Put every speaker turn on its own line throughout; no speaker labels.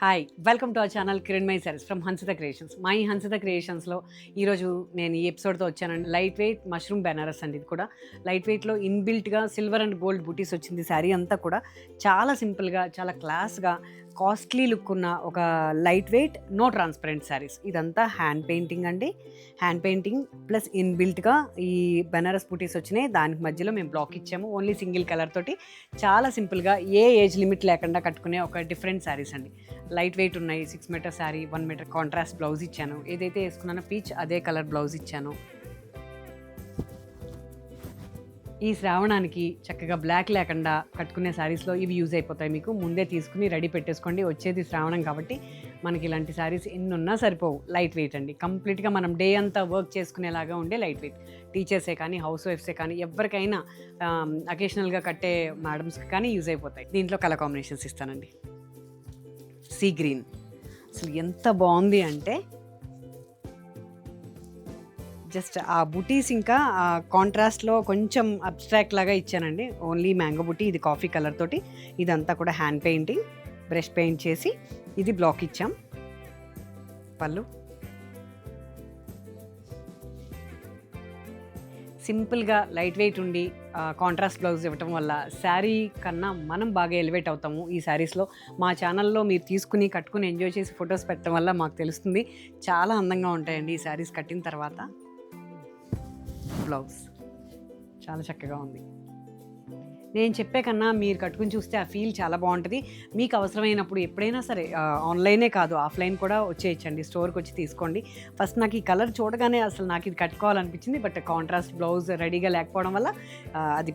Hi welcome to our channel Kiranmayi saris from Hansitha creations. My Hansitha క్రియేషన్స్లో ఈరోజు నేను ఈ ఎపిసోడ్తో వచ్చానండి. లైట్ వెయిట్ మష్రూమ్ బెనారస్ అండి. ఇది కూడా లైట్ వెయిట్లో ఇన్బిల్ట్గా సిల్వర్ అండ్ గోల్డ్ బూటీస్ వచ్చింది. శారీ అంతా కూడా చాలా సింపుల్గా, చాలా క్లాస్గా, కాస్ట్లీ లుక్ ఉన్న ఒక light weight no transparent saris. ఇదంతా హ్యాండ్ పెయింటింగ్ అండి. హ్యాండ్ పెయింటింగ్ ప్లస్ ఇన్బిల్ట్గా ఈ బెనారస్ బూటీస్ వచ్చినాయి. దానికి మధ్యలో మేము బ్లాక్ ఇచ్చాము. ఓన్లీ సింగిల్ కలర్ తోటి చాలా సింపుల్గా ఏ ఏజ్ లిమిట్ లేకుండా కట్టుకునే ఒక డిఫరెంట్ శారీస్ అండి. లైట్ వెయిట్ ఉన్నాయి. 6 meter sari, 1 meter contrast blouse ఇచ్చాను. ఏదైతే వేసుకున్నానో పీచ్ అదే కలర్ బ్లౌజ్ ఇచ్చాను. ఈ శ్రావణానికి చక్కగా బ్లాక్ లేకుండా కట్టుకునే శారీస్లో ఇవి యూజ్ అయిపోతాయి. మీకు ముందే తీసుకుని రెడీ పెట్టేసుకోండి. వచ్చేది శ్రావణం కాబట్టి మనకి ఇలాంటి శారీస్ ఎన్నున్నా సరిపోవు. లైట్ వెయిట్ అండి. కంప్లీట్గా మనం డే అంతా వర్క్ చేసుకునేలాగా ఉండే లైట్ వెయిట్. టీచర్సే కానీ, హౌస్ వైఫ్సే కానీ, ఎవరికైనా అకేషనల్గా కట్టే మేడమ్స్కి కానీ యూజ్ అయిపోతాయి. దీంట్లో కలర్ కాంబినేషన్స్ ఇస్తానండి. సీ గ్రీన్ అసలు ఎంత బాగుంది అంటే జస్ట్ ఆ బుటీస్ ఇంకా ఆ కాంట్రాస్ట్లో కొంచెం అబ్స్ట్రాక్ట్ లాగా ఇచ్చానండి. ఓన్లీ మ్యాంగో బుటీ. ఇది కాఫీ కలర్ తోటి. ఇదంతా కూడా హ్యాండ్ పెయింటింగ్, బ్రష్ పెయింట్ చేసి ఇది బ్లాక్ ఇచ్చాం. పళ్ళు సింపుల్గా లైట్ వెయిట్ ఉండి కాంట్రాస్ట్ బ్లౌజ్ ఇవ్వటం వల్ల శారీ కన్నా మనం బాగా ఎలివేట్ అవుతాము ఈ శారీస్లో. మా ఛానల్లో మీరు తీసుకుని కట్టుకుని ఎంజాయ్ చేసి ఫొటోస్ పెట్టడం వల్ల మాకు తెలుస్తుంది. చాలా అందంగా ఉంటాయండి ఈ శారీస్ కట్టిన తర్వాత. బ్లౌజ్ చాలా చక్కగా ఉంది. నేను చెప్పే కన్నా మీరు కట్టుకుని చూస్తే ఆ ఫీల్ చాలా బాగుంటుంది. మీకు అవసరమైనప్పుడు ఎప్పుడైనా సరే ఆన్లైనే కాదు ఆఫ్లైన్ కూడా వచ్చేయచ్చండి. స్టోర్కి వచ్చి తీసుకోండి. ఫస్ట్ నాకు ఈ కలర్ చూడగానే అసలు నాకు ఇది కట్టుకోవాలనిపించింది. బట్ కాంట్రాస్ట్ బ్లౌజ్ రెడీగా లేకపోవడం వల్ల అది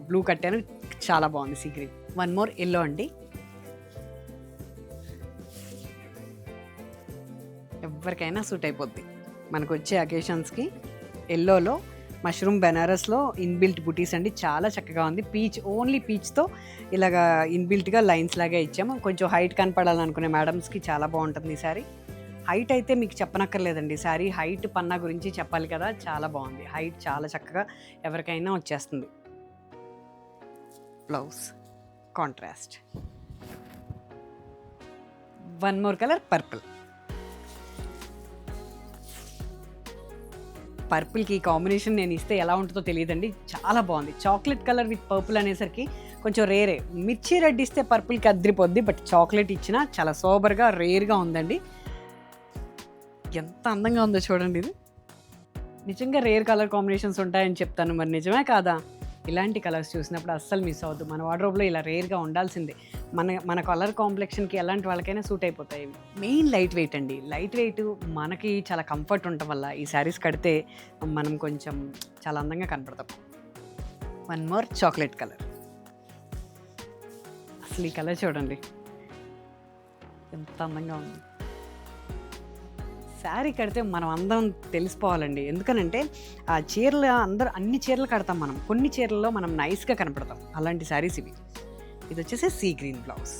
బ్లూ కట్టాను. చాలా బాగుంది. Sea green. One more yellow అండి. ఎవరికైనా సూట్ అయిపోద్ది మనకు వచ్చే అకేషన్స్కి. ఎల్లోలో మష్రూమ్ బెనారస్లో ఇన్బిల్ట్ బుటీస్ అండి. చాలా చక్కగా ఉంది. పీచ్, ఓన్లీ పీచ్తో ఇలాగా ఇన్బిల్ట్గా లైన్స్ లాగా ఇచ్చాము. కొంచెం హైట్ కనపడాలనుకునే మేడమ్స్కి చాలా బాగుంటుంది ఈ శారీ. హైట్ అయితే మీకు చెప్పనక్కర్లేదండి. శారీ హైట్ పన్నా గురించి చెప్పాలి కదా. చాలా బాగుంది. హైట్ చాలా చక్కగా ఎవరికైనా వచ్చేస్తుంది. Blouse contrast. One more colour purple. పర్పుల్కి ఈ కాంబినేషన్ నేను ఇస్తే ఎలా ఉంటుందో తెలియదండి. చాలా బాగుంది. చాక్లెట్ కలర్ విత్ పర్పుల్ అనేసరికి కొంచెం రేరే. మిర్చి రెడ్ ఇస్తే పర్పుల్కి అద్రిపోద్ది. బట్ చాక్లెట్ ఇచ్చినా చాలా సోబర్గా రేర్గా ఉందండి. ఎంత అందంగా ఉందో చూడండి. ఇది నిజంగా రేర్ కలర్ కాంబినేషన్స్ ఉంటాయని చెప్తాను. మరి నిజమే కాదా? ఇలాంటి కలర్స్ చూసినప్పుడు అస్సలు మిస్ అవ్వద్దు. మన వార్డ్రోబ్లో ఇలా రేర్గా ఉండాల్సిందే. మన కలర్ కాంప్లెక్షన్కి ఎలాంటి వాళ్ళకైనా సూట్ అయిపోతాయి. మెయిన్ లైట్ వెయిట్ అండి. లైట్ వెయిట్ మనకి చాలా కంఫర్ట్ ఉండటం వల్ల ఈ శారీస్ కడితే మనం కొంచెం చాలా అందంగా కనపడతాం. One more chocolate colour. అసలు ఈ కలర్ చూడండి ఎంత అందంగా ఉంది. శారీ కడితే మనం అందం తెలిసిపోవాలండి. ఎందుకనంటే ఆ చీరలు అన్ని చీరలు కడతాం మనం. కొన్ని చీరల్లో మనం నైస్గా కనపడతాం. అలాంటి శారీస్ ఇవి. ఇది వచ్చేసి సీ గ్రీన్ బ్లౌజ్.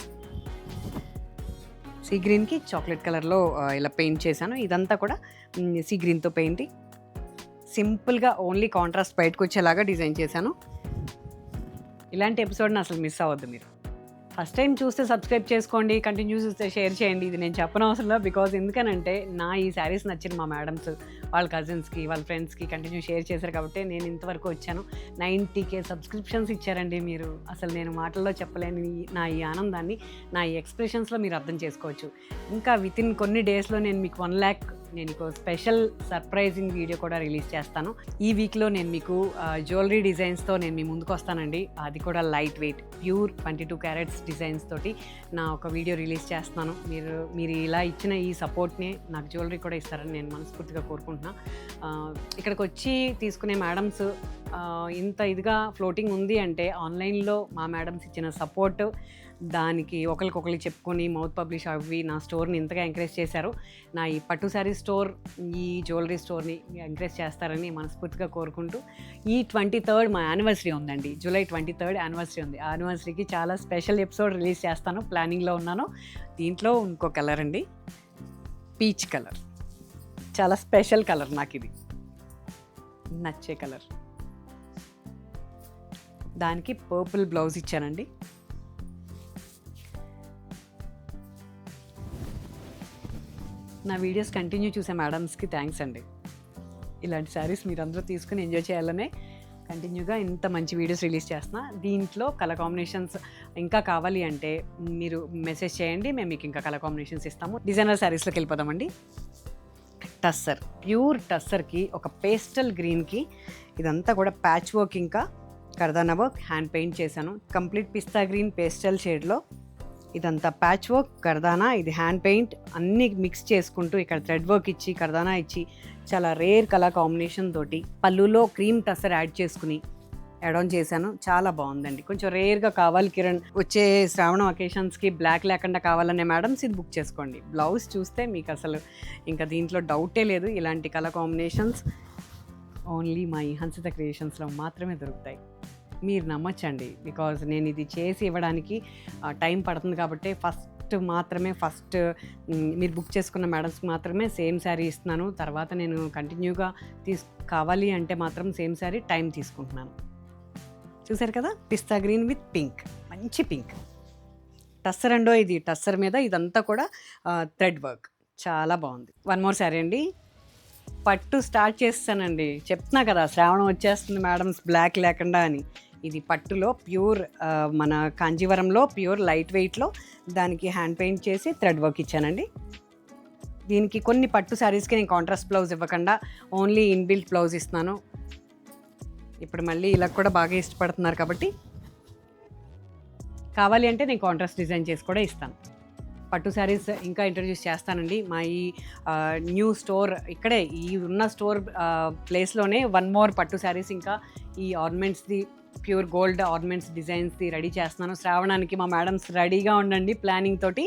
సీ గ్రీన్కి చాక్లెట్ కలర్లో ఇలా పెయింట్ చేశాను. ఇదంతా కూడా సీ గ్రీన్తో పెయింటింగ్. సింపుల్గా ఓన్లీ కాంట్రాస్ట్ బయటకు వచ్చేలాగా డిజైన్ చేశాను. ఇలాంటి ఎపిసోడ్ని అసలు మిస్ అవ్వద్దు మీరు. ఫస్ట్ టైం చూస్తే సబ్స్క్రైబ్ చేసుకోండి. కంటిన్యూ చూస్తే షేర్ చేయండి. ఇది నేను చెప్పనవసరం లేదు. బికాజ్ ఎందుకనంటే నా ఈ శారీస్ నచ్చిన మా మేడమ్స్ వాళ్ళ కజిన్స్కి, వాళ్ళ ఫ్రెండ్స్కి కంటిన్యూ షేర్ చేశారు కాబట్టి నేను ఇంతవరకు వచ్చాను. 90K సబ్స్క్రిప్షన్స్ ఇచ్చారండి మీరు. అసలు నేను మాటల్లో చెప్పలేని నా ఈ ఆనందాన్ని నా ఈ ఎక్స్ప్రెషన్స్లో మీరు అర్థం చేసుకోవచ్చు. ఇంకా వితిన్ కొన్ని డేస్లో నేను మీకు 1 lakh నేను మీకు స్పెషల్ సర్ప్రైజింగ్ వీడియో కూడా రిలీజ్ చేస్తాను. ఈ వీక్లో నేను మీకు జ్యువెలరీ డిజైన్స్తో నేను మీ ముందుకు వస్తానండి. అది కూడా light weight pure 22 carats designs తోటి నా ఒక వీడియో రిలీజ్ చేస్తున్నాను. మీరు ఇలా ఇచ్చిన ఈ సపోర్ట్ని నాకు జ్యువెలరీ కూడా ఇస్తారని నేను మనస్ఫూర్తిగా కోరుకుంటున్నా. ఇక్కడికి వచ్చి తీసుకునే మేడమ్స్ ఇంత ఇదిగా ఫ్లోటింగ్ ఉంది అంటే ఆన్లైన్లో మా మేడమ్స్ ఇచ్చిన సపోర్ట్, దానికి ఒకరికొకరు చెప్పుకొని మౌత్ పబ్లిష్ అవి నా స్టోర్ని ఇంతగా ఎంకరేజ్ చేశారు. నా ఈ పట్టు శారీ స్టోర్, ఈ జ్యువెలరీ స్టోర్ని ఎంకరేజ్ చేస్తారని మనస్ఫూర్తిగా కోరుకుంటూ, ఈ 23rd మా యానివర్సరీ ఉందండి. జూలై 23rd యానివర్సరీ ఉంది. ఆ యానివర్సరీకి చాలా స్పెషల్ ఎపిసోడ్ రిలీజ్ చేస్తాను. ప్లానింగ్లో ఉన్నాను. దీంట్లో ఇంకో కలర్ అండి, పీచ్ కలర్. చాలా స్పెషల్ కలర్ నాకు. ఇది నచ్చే కలర్. దానికి పర్పుల్ బ్లౌజ్ ఇచ్చానండి. నా వీడియోస్ కంటిన్యూ చూసే మేడమ్స్కి థ్యాంక్స్ అండి. ఇలాంటి శారీస్ మీరందరూ తీసుకుని ఎంజాయ్ చేయాలనే కంటిన్యూగా ఇంత మంచి వీడియోస్ రిలీజ్ చేస్తున్నా. దీంట్లో కలర్ కాంబినేషన్స్ ఇంకా కావాలి అంటే మీరు మెసేజ్ చేయండి, మేము మీకు ఇంకా కలర్ కాంబినేషన్స్ ఇస్తాము. డిజైనర్ శారీస్లోకి వెళ్ళిపోదామండి. టస్సర్, ప్యూర్ టస్సర్కి ఒక పేస్టల్ గ్రీన్కి ఇదంతా కూడా ప్యాచ్ వర్క్ ఇంకా కర్దానా వర్క్ హ్యాండ్ పెయింట్ చేశాను. కంప్లీట్ పిస్తా గ్రీన్ పేస్టల్ షేడ్లో ఇదంతా ప్యాచ్ వర్క్ కర్దానా, ఇది హ్యాండ్ పెయింట్ అన్నీ మిక్స్ చేసుకుంటూ ఇక్కడ థ్రెడ్ వర్క్ ఇచ్చి కర్దానా ఇచ్చి చాలా రేర్ కలర్ కాంబినేషన్ తోటి పళ్ళులో క్రీమ్ టస్సర్ యాడ్ చేసుకుని యాడ్ ఆన్ చేశాను. చాలా బాగుందండి. కొంచెం రేర్గా కావాలి కిరణ్, వచ్చే శ్రావణ అకేషన్స్కి బ్లాక్ లేకుండా కావాలనే మేడమ్స్ ఇది బుక్ చేసుకోండి. బ్లౌజ్ చూస్తే మీకు అసలు ఇంకా దీంట్లో డౌటే లేదు. ఇలాంటి కలర్ కాంబినేషన్స్ ఓన్లీ మా ఈ హన్సిత క్రియేషన్స్లో మాత్రమే దొరుకుతాయి. మీరు నమ్మచ్చండి, బికాజ్ నేను ఇది చేసి ఇవ్వడానికి టైం పడుతుంది కాబట్టి ఫస్ట్ మీరు బుక్ చేసుకున్న మేడమ్స్కి మాత్రమే సేమ్ శారీ ఇస్తున్నాను. తర్వాత నేను కంటిన్యూగా కావాలి అంటే మాత్రం సేమ్ శారీ టైం తీసుకుంటున్నాను. చూసారు కదా, పిస్తా గ్రీన్ విత్ పింక్, మంచి పింక్ టస్సర్ అండో. ఇది టస్సర్ మీద ఇదంతా కూడా థ్రెడ్ వర్క్, చాలా బాగుంది. వన్ మోర్ శారీ అండి. పట్టు స్టార్ట్ చేస్తానండి, చెప్తున్నా కదా శ్రావణం వచ్చేస్తుంది మేడమ్స్ బ్లాక్ లేకుండా అని. ఇది పట్టులో ప్యూర్ మన కాంజీవరంలో ప్యూర్ లైట్ వెయిట్లో దానికి హ్యాండ్ పెయింట్ చేసి థ్రెడ్ వర్క్ ఇచ్చానండి. దీనికి కొన్ని పట్టు శారీస్కి నేను కాంట్రాస్ట్ బ్లౌజ్ ఇవ్వకుండా ఓన్లీ ఇన్బిల్ట్ బ్లౌజ్ ఇస్తున్నాను. ఇప్పుడు మళ్ళీ ఇలా కూడా బాగా ఇష్టపడుతున్నారు కాబట్టి కావాలి అంటే నేను కాంట్రాస్ట్ డిజైన్ చేసి కూడా ఇస్తాను. పట్టు శారీస్ ఇంకా ఇంట్రడ్యూస్ చేస్తానండి. మా ఈ న్యూ స్టోర్ ఇక్కడే ఈ ఉన్న స్టోర్ ప్లేస్లోనే వన్ మోర్ పట్టు శారీస్ ఇంకా ఈ ఆర్నమెంట్స్ది ప్యూర్ గోల్డ్ ఆర్నమెంట్స్ డిజైన్స్ది రెడీ చేస్తున్నాను. శ్రావణానికి మా మేడమ్స్ రెడీగా ఉండండి ప్లానింగ్ తోటి.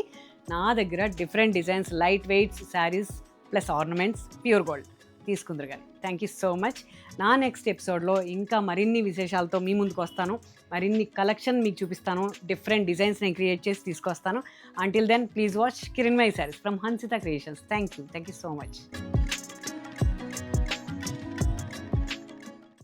నా దగ్గర different designs light weights saris plus ornaments pure gold తీసుకుందరు కానీ. Thank you so much. నా నెక్స్ట్ ఎపిసోడ్లో ఇంకా మరిన్ని విశేషాలతో మీ ముందుకు వస్తాను. మరిన్ని కలెక్షన్ మీకు చూపిస్తాను. డిఫరెంట్ డిజైన్స్ నేను క్రియేట్ చేసి తీసుకొస్తాను. Until then please watch Kiranmayi saris from Hansitha creations. Thank you so much.